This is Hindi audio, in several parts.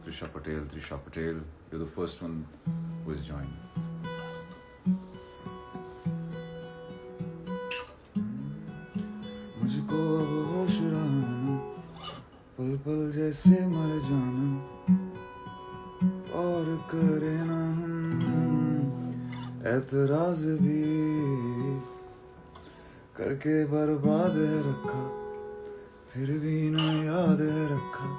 Trisha Patel, you're the first one who has joined. मुझको होश रहना, पल पल जैसे मर जाना, और करे ना हम एतराज भी, करके बर्बाद है रखा, फिर भी ना याद है रखा,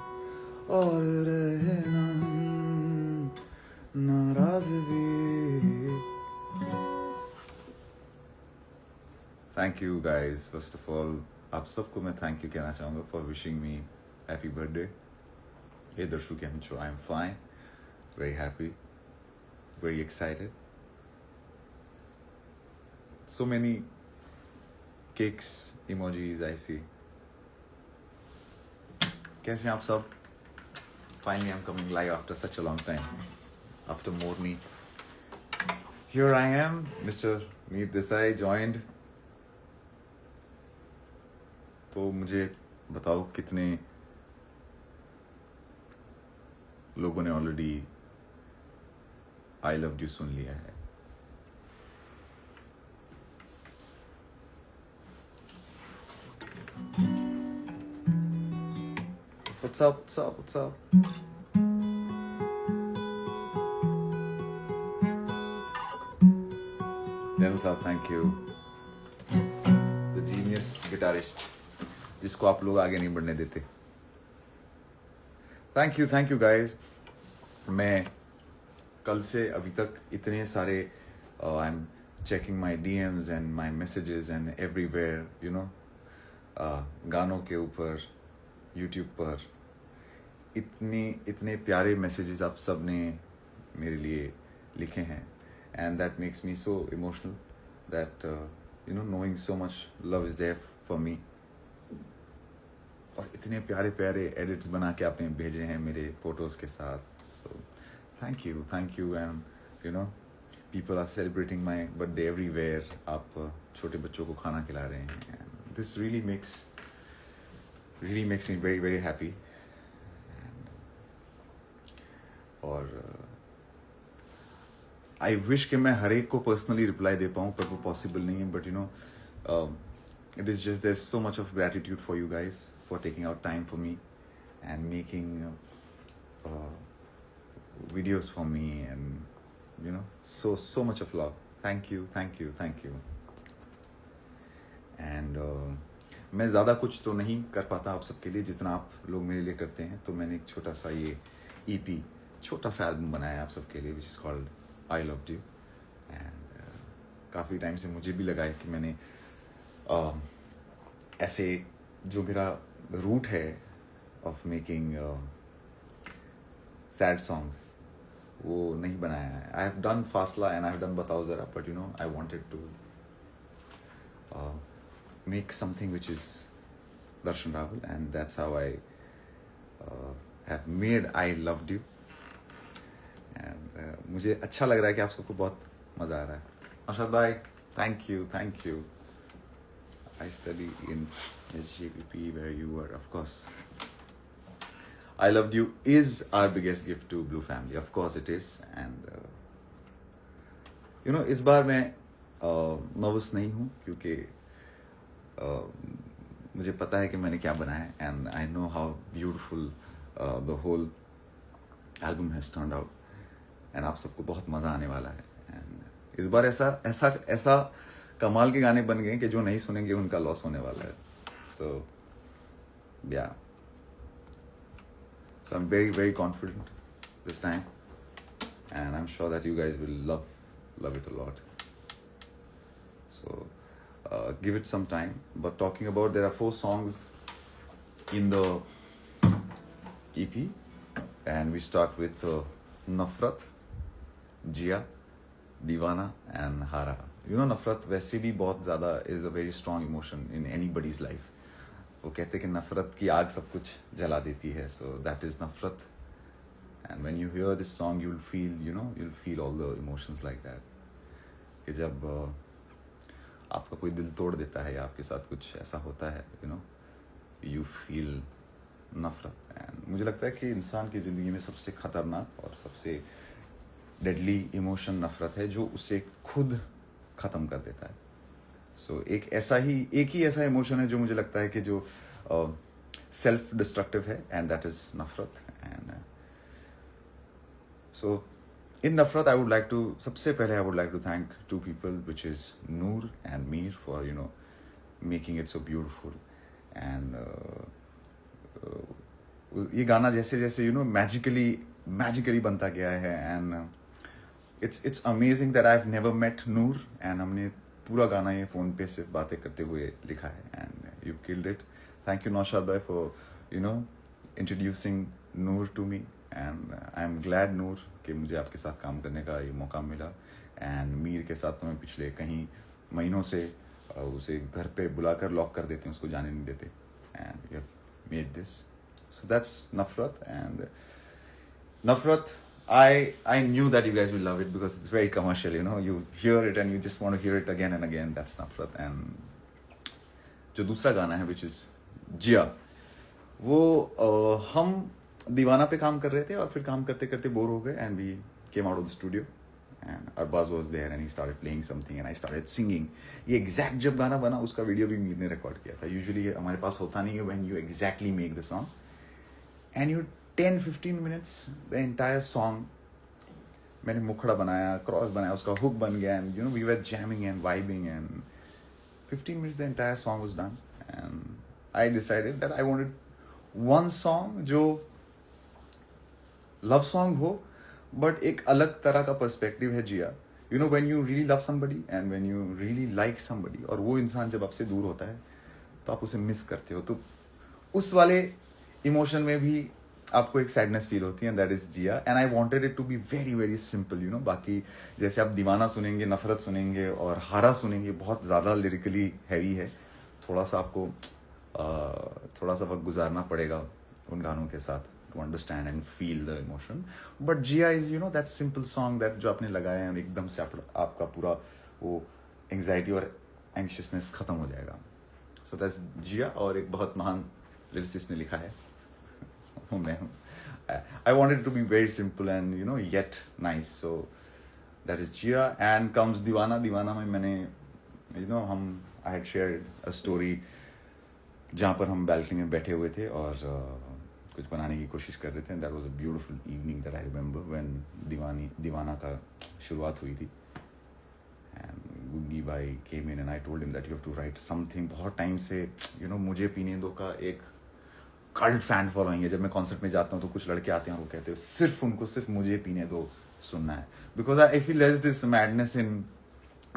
और रहे ना हम नाराज भी. Thank you guys. First of all, आप सबको मैं thank you कहना चाहूँगा for wishing me happy birthday. Hey Darshu केम छो? I am fine, very happy, very excited. So many cakes emojis I see. कैसे हैं आप सब? Finally I'm coming live after such a long time. After Morni. Here I am, Mr. Meet Desai joined. तो मुझे बताओ कितने लोगों ने ऑलरेडी आई लव यू सुन लिया है. What's up? What's up? What's up? Daniel साहब, thank you. The genius guitarist. जिसको आप लोग आगे नहीं बढ़ने देते. Thank you guys. मैं कल से अभी तक इतने सारे I am checking my DMs and my messages and everywhere, you know, गानों के ऊपर यूट्यूब पर इतने प्यारे मैसेजेस आप सब ने मेरे लिए लिखे हैं. And that makes me so emotional that you know, knowing so much love is there for me. और इतने प्यारे प्यारे एडिट्स बना के आपने भेजे हैं मेरे फोटोज़ के साथ. So thank you. And you know, people are celebrating my birthday everywhere. आप छोटे बच्चों को खाना खिला रहे हैं. This really makes me very very happy. और आई विश कि मैं हर एक को पर्सनली रिप्लाई दे पाऊँ, पर वो पॉसिबल नहीं है. But you no, it is just there's so much of gratitude for you guys for taking out time for me and making videos for me, and you know, so much of love. Thank you. And मैं ज़्यादा कुछ तो नहीं कर पाता आप सबके लिए जितना आप लोग मेरे लिए करते हैं. तो मैंने एक छोटा सा ये EP, छोटा सा एल्बम बनाया है आप सबके लिए, which is called I Loved You. And काफ़ी टाइम से मुझे भी लगा है कि मैंने ऐसे जो मेरा रूट है ऑफ मेकिंग सैड सॉन्ग्स, वो नहीं बनाया है. I have done Faasla and I have done Batao Zara, but you know, I wanted to make something which is Darshan Raval, and that's how I have made I loved you. And मुझे अच्छा लग रहा है कि आप सबको बहुत मज़ा आ रहा है. अशद भाई, thank you. I study in SJPP where you were, of course. I Loved You is our biggest gift to Blue Family. Of course it is. And you know, इस बार मैं nervous नहीं हूँ क्योंकि मुझे पता है कि मैंने क्या बनाया है. And I know how beautiful the whole album has turned out. And आप सबको बहुत मज़ा आने वाला है. And इस बार ऐसा कमाल के गाने बन गए कि जो नहीं सुनेंगे उनका लॉस होने वाला है. So yeah, so I'm very very confident this time, and I'm sure that you guys will love it a lot. So give it some time. But talking about, there are 4 songs in the EP, and we start with Nafrat, Jia, Deewana and Hara. You know, नफरत वैसे भी बहुत ज़्यादा is a very strong emotion in anybody's life. वो कहते हैं कि नफरत की आग सब कुछ जला देती है. So that is नफरत. And when you hear this song, you'll feel all the emotions like that. कि जब आपका कोई दिल तोड़ देता है या आपके साथ कुछ ऐसा होता है, you know, you feel नफरत। एंड मुझे लगता है कि इंसान की ज़िंदगी में सबसे ख़तरनाक और सबसे डेडली इमोशन नफरत है, जो उसे खुद ख़त्म कर देता है। सो एक ही ऐसा इमोशन है जो मुझे लगता है कि जो सेल्फ डिस्ट्रक्टिव है, and that is Nafrat. And so in Nafrat I would like to, सबसे पहले I would like to thank to people, which is Noor and Meer, for making it so beautiful. And ये गाना जैसे जैसे मैजिकली बनता गया है। And it's amazing that I have never met Noor, and हमने पूरा गाना ये फ़ोन पे से बातें करते हुए लिखा है। And you killed it. Thank you Naushad भाई for introducing Noor to me. And I am glad Noor कि मुझे आपके साथ काम करने का ये मौका मिला। एंड मीर के साथ तो मैं पिछले कहीं महीनों से उसे घर पे बुलाकर लॉक कर देते हैं, उसको जाने नहीं देते। And you have made this, so that's नफरत। एंड नफरत, I knew that you guys will love it because it's very commercial, you hear it and you just want to hear it again and again. That's Nafrat. And जो दूसरा गाना है which is जिया, वो हम दीवाना पे काम कर रहे थे और फिर काम करते करते बोर हो गए, and we came out of the studio and Arbaz was there and he started playing something and I started singing. ये exact जब गाना बना उसका वीडियो भी मीर ने रिकॉर्ड किया था। यूजुअली हमारे पास होता नहीं है when you exactly make the song and you 10-15 minutes the entire song, मैंने मुखड़ा बनाया, क्रॉस बनाया, उसका हुक बन गया, and we were jamming and vibing, and 15 minutes the entire song was done, and I decided that I wanted one song जो love song हो but एक अलग तरह का पर्सपेक्टिव है जिया। when you really love somebody and when you really like somebody, और वो इंसान जब आपसे दूर होता है तो आप उसे मिस करते हो, तो उस वाले इमोशन में भी आपको एक सैडनेस फील होती है, that is Jiya. And I wanted it to be very very simple, बाकी जैसे आप दीवाना सुनेंगे, नफरत सुनेंगे और हारा सुनेंगे, बहुत ज़्यादा लिरिकली हैवी है, थोड़ा सा आपको थोड़ा सा वक्त गुजारना पड़ेगा उन गानों के साथ to understand and feel the emotion. But Jiya is that simple song that जो आपने लगाया है एकदम से आपका पूरा वो एंग्जाइटी और एंग्शियसनेस खत्म हो जाएगा। सो दैट्स जिया, और एक बहुत महान लिरिसिस्ट ने लिखा है, मैं हूँ। I wanted it to be very simple and yet nice, so that is Jia. And comes Divana. Divana में मैंने I had shared a story जहाँ पर हम balcony में बैठे हुए थे और कुछ बनाने की कोशिश कर रहे थे। That was a beautiful evening that I remember when दीवाना का शुरुआत हुई थी। And गुग्गी भाई came in and I told him that you have to write something। बहुत टाइम से मुझे पीने दो का एक कल्ट फैन फॉलोइंग है। जब मैं कॉन्सर्ट में जाता हूँ तो कुछ लड़के आते हैं और वो कहते हैं सिर्फ मुझे पीने दो सुनना है, because I feel there is this madness in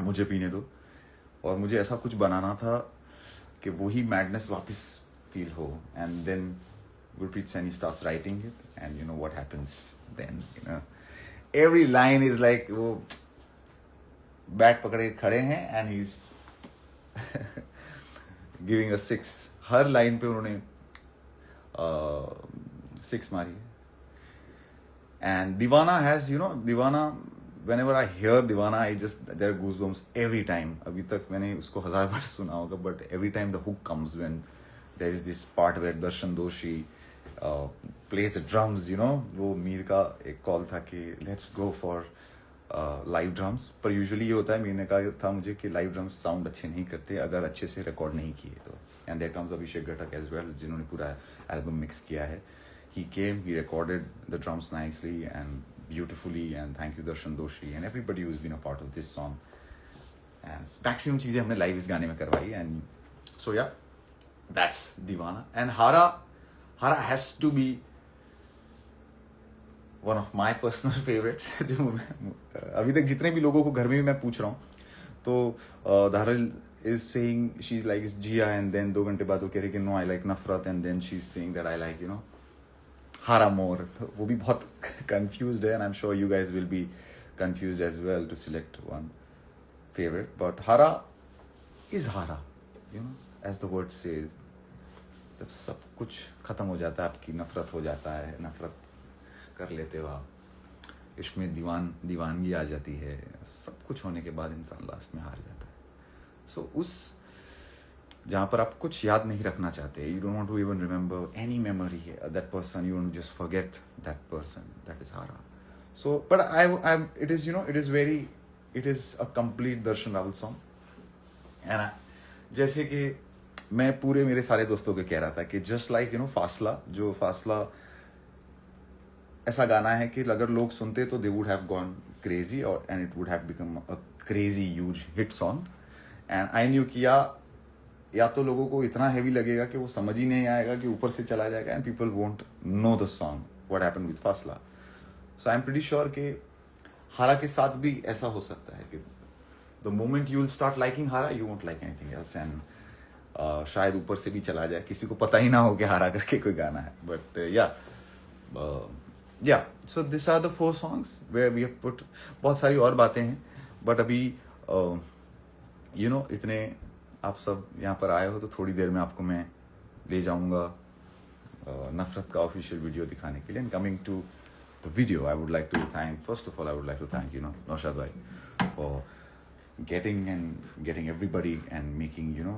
मुझे पीने दो, और मुझे ऐसा कुछ बनाना था कि वही मैडनेस वापस फील हो। And then Gurpreet Saini starts writing it and what happens then, every line is like वो बैट पकड़े खड़े हैं and he is giving a 6, हर लाइन पे उन्होंने 6 मारी है। And Divana has, Divana, whenever I hear Divana, there are goosebumps every time. अभी तक मैंने उसको 1000 बार सुना होगा, but every time the hook comes when there is this part where Darshan Doshi plays the drums, वो मीर का एक कॉल था कि let's go for live drums, पर यूजुअली ये होता है, मीर ने कहा था मुझे कि लाइव ड्रम्स साउंड अच्छे नहीं करते अगर अच्छे से रिकॉर्ड नहीं किए तो। एंड देयर कम्स अभिषेक घटक एज वेल, जिन्होंने पूरा एल्बम मिक्स किया है। He came, he recorded the drums nicely and beautifully, and thank you Darshan Doshi and everybody who's been a part of this song. And maximum चीजें हमने लाइव इस गाने में करवाई, and so yeah, that's Divana. And Hara has to be one of my personal favorites. जो अभी तक जितने भी लोगों को घर में भी मैं पूछ रहा हूँ तो धारल is saying she likes Jia, and then 2 घंटे बाद वो कह रही कि no I like Nafrat, and then she's saying that I like Hara more. वो भी बहुत confused है, and I'm sure you guys will be confused as well to select one favorite. But Hara is Hara, as the word says. जब सब कुछ खत्म हो जाता है, आपकी नफरत हो जाता है, नफरत कर लेते हो आप, इश्क में दीवानगी आ जाती है, सब कुछ होने के बाद इंसान लास्ट में हार जाता है। सो उस जहाँ पर आप कुछ याद नहीं रखना चाहते, you don't want to even remember any memory that person, you want to just forget that person, that is Hara. So but I it is it is a complete Darshan Raval song. And जैसे कि मैं पूरे मेरे सारे दोस्तों को कह रहा था कि जस्ट लाइक फासला, जो फासला ऐसा गाना है कि अगर लोग सुनते तो they would have gone crazy और and it would have become a crazy huge hit song. And I knew कि या तो लोगों को इतना हैवी लगेगा कि वो समझ ही नहीं आएगा कि ऊपर से चला जाएगा, and people won't know the song what happened with फासला. सो आई एम प्रीटी श्योर कि हारा के साथ भी ऐसा हो सकता है कि the moment you will start liking Hara, you won't like anything else. And शायद ऊपर से भी चला जाए, किसी को पता ही ना हो कि हारा करके कोई गाना है. But yeah so this are the 4 songs where we have put. बहुत सारी और बातें हैं, बट अभी इतने आप सब यहाँ पर आए हो तो थोड़ी देर में आपको मैं ले जाऊंगा नफरत का ऑफिशियल वीडियो दिखाने के लिए. And coming to the video, I would like to thank, first of all I would like to thank Naushad भाई for getting everybody and making you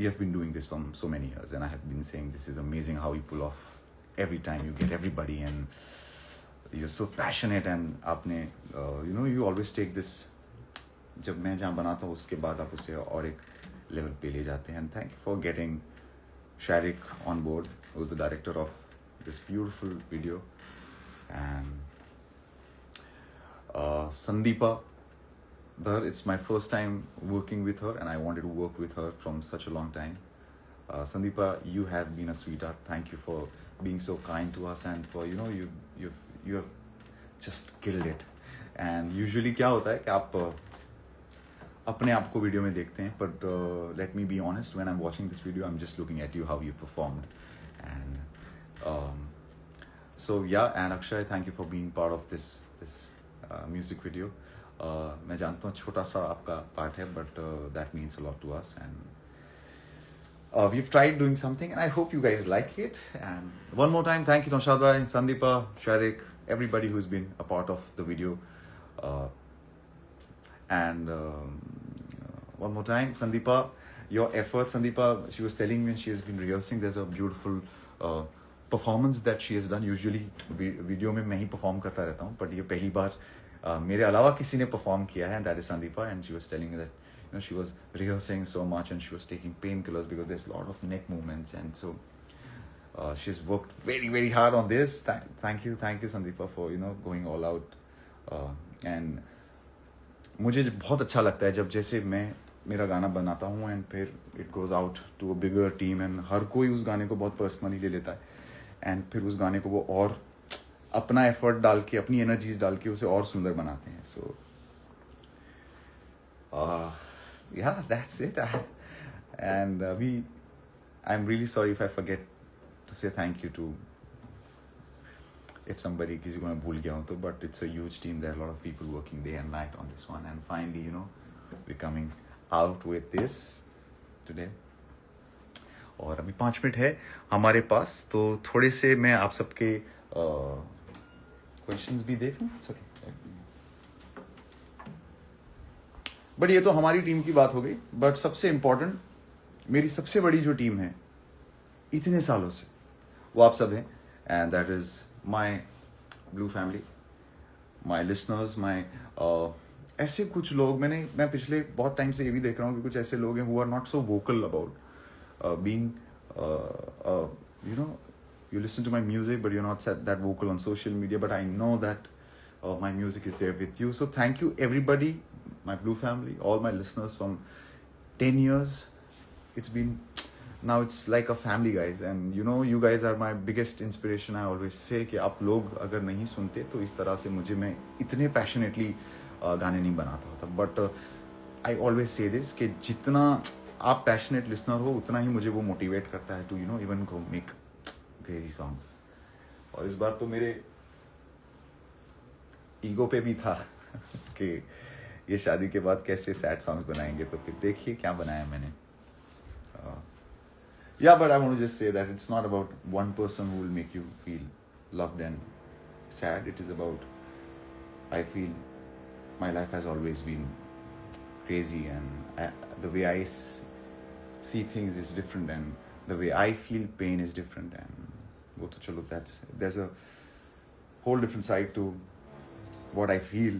have been doing this for so many years, and I have been saying this is amazing how you pull off every time you get everybody, and you're so passionate, and आपने you always take this, जब मैं जहाँ बनाता हूँ उसके बाद आप उसे और एक लेवल पे ले जाते हैं. And thank you for getting Sharik on board, who is the director of this beautiful video, and Sandeepa Dhar, it's my first time working with her, and I wanted to work with her from such a long time. Sandeepa, you have been a sweetheart. Thank you for being so kind to us, and for you have just killed it. And usually क्या होता है कि आप अपने आप को वीडियो में देखते हैं, but let me be honest, when I am watching this video I am just looking at you, how you performed. And so yeah, and Akshay, thank you for being part of this music video. मैं जानता हूँ छोटा सा आपका पार्ट है, but that means a lot to us, and we've tried doing something, and I hope you guys like it. And one more time, thank you Naushad bhai, Sandeepa, Sharik, everybody who's been a part of the video. And one more time, Sandeepa, your effort. Sandeepa, she was telling me, and she has been rehearsing, there's a beautiful performance that she has done. Usually video में मैं ही perform करता रहता हूँ, but ये पहली बार मेरे अलावा किसी ने perform किया है, and that is Sandeepa. And she was telling me that she was rehearsing so much, and she was taking painkillers because there's a lot of neck movements, and so she's worked very very hard on this. Thank you Sandeepa for going all out. And मुझे बहुत अच्छा लगता है जब जैसे मैं मेरा गाना बनाता हूँ, एंड फिर it goes out to a bigger team, and हर कोई उस गाने को बहुत पर्सनली ले लेता है, एंड फिर उस गाने को वो और अपना एफर्ट डाल के, अपनी एनर्जीज डाल के उसे और सुंदर बनाते हैं. सो या, दैट्स इट. एंड अभी I am really sorry if I forget to say thank you to, if somebody, किसी को मैं भूल गया हूँ तो, but it's a huge team. There are a lot of people working day and night on this one, and finally we're coming out with this today. और अभी 5 मिनट है हमारे पास, तो थोड़े से मैं आप सबके क्वेश्चंस भी देख लूँ. बट ये तो हमारी टीम की बात हो गई, बट सबसे इम्पोर्टेंट मेरी सबसे बड़ी जो टीम है इतने सालों से, वो आप सब हैं, and that is my blue family, my listeners, my ऐसे कुछ लोग, मैं पिछले बहुत टाइम से ये भी देख रहा हूँ कि कुछ ऐसे लोग हैं who are not so vocal about being you listen to my music but you're not that vocal on social media, but I know that my music is there with you. So thank you everybody, my blue family, all my listeners from 10 years. It's been, now it's like a family, guys, and you guys are my biggest inspiration. I always say कि आप लोग अगर नहीं सुनते तो इस तरह से मैं इतने passionately गाने नहीं बनाता होता. But I always say this कि जितना आप passionate listener हो उतना ही मुझे वो motivate करता है to even go make crazy songs. और इस बार तो मेरे ईगो पे भी था कि ये शादी के बाद कैसे सैड सॉन्ग्स बनाएंगे, तो फिर देखिए क्या बनाया मैंने. Yeah, but I want to just say that it's not about one person who will make you feel loved and sad. It is about, I feel my life has always been crazy, and the way I see things is different and the way I feel pain is different, and वो तो चलो there's a whole different side to what I feel,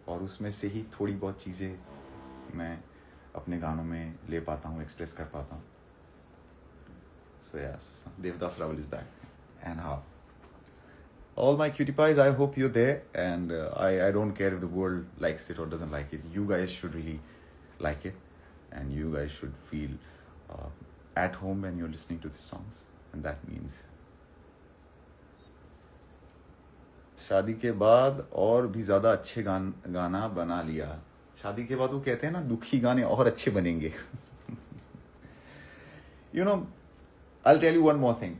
और उसमें से ही थोड़ी बहुत चीज़ें मैं अपने गानों में ले पाता हूँ, एक्सप्रेस कर पाता हूँ. So yeah, so Devdas Rawal is back. And how? All my cutie pies, I hope you're there, and I don't care if the world likes it or doesn't like it. You guys should really like it, and you guys should feel at home when you're listening to the songs, and that means शादी के बाद और भी ज़्यादा अच्छे गाना बना लिया. शादी के बाद वो कहते हैं ना, दुखी गाने और अच्छे बनेंगे. You know, I'll tell you one more thing.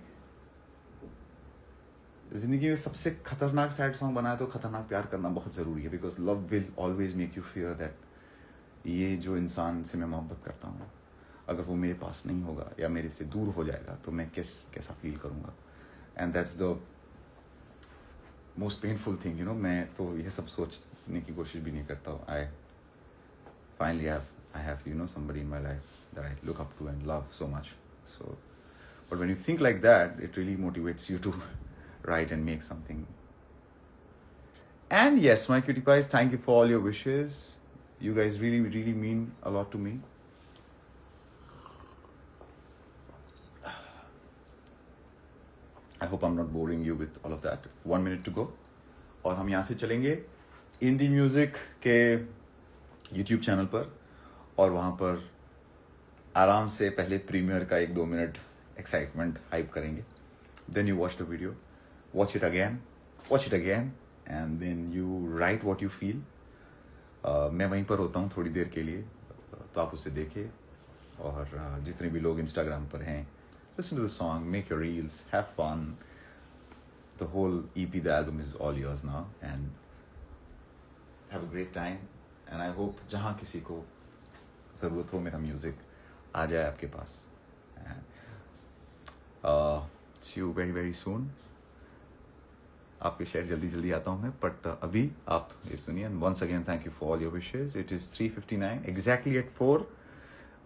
जिंदगी में सबसे खतरनाक सैड सॉन्ग बनाए तो खतरनाक प्यार करना बहुत ज़रूरी है, because love will always make you fear that ये जो इंसान से मैं मोहब्बत करता हूँ, अगर वो मेरे पास नहीं होगा या मेरे से दूर हो जाएगा तो मैं कैसा फील करूँगा. And that's the most painful thing, you know. मैं तो ये सब सोचने की कोशिश भी नहीं करता हूँ. I finally I have you know somebody in my life that I look up to and love so much. So, but when you think like that, it really motivates you to write and make something. And yes, my cutie pies, thank you for all your wishes. You guys really, really mean a lot to me. I hope I'm not boring you with all of that. 1 minute to go. और हम यहाँ से चलेंगे इंडी म्यूजिक के यूट्यूब चैनल पर, और वहाँ पर आराम से पहले प्रीमियर का 1-2 मिनट एक्साइटमेंट हाइप करेंगे. Then you watch the video, watch it again, and then you write what you feel. मैं वहीं पर होता हूँ थोड़ी देर के लिए, तो आप उसे देखें. और जितने भी लोग इंस्टाग्राम पर हैं, listen to the song, make your reels, have fun. The whole EP, the album is all yours now, and have a great time. And I hope जहाँ किसी को ज़रूरत हो मेरा म्यूज़िक आ जाए आपके पास. See you very very soon. आपके शहर जल्दी आता हूँ मैं, बट अभी आप ये सुनिए. And once again, thank you for all your wishes. It is 3:59 exactly at 4.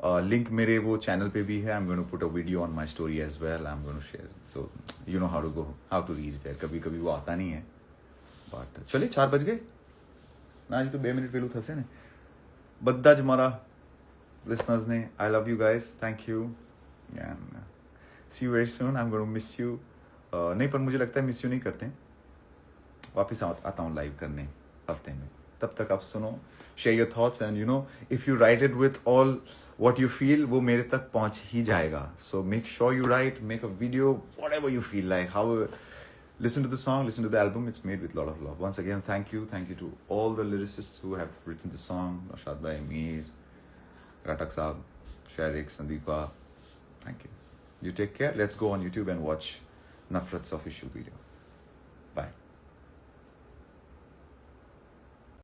Link मेरे वो चैनल पे भी है. I'm going to put a video on my story as well. I'm going to share. So you know how to reach there. कभी वो आता नहीं है. But चलिए 4 बज गए ना जी, तो 2 मिनट પેલું થશે ને બધા જ મારા listeners ने. I love you guys. Thank you. And see you very soon. I'm going to miss you. नहीं, पर मुझे लगता है मिस यू नहीं करते. वापस आता हूँ लाइव करने हफ्ते में. तब तक आप सुनो, share your thoughts, and you know, if you write it with all what you feel, वो मेरे तक पहुँच ही जाएगा. So make sure you write, make a video, whatever you feel like. Listen to the song, listen to the album. It's made with a lot of love. Once again, thank you to all the lyricists who have written the song. Nashad Bhai, Amir, Ratak Saab, Sharik, Sandeepa. Thank you. You take care. Let's go on YouTube and watch Nafrat's official video.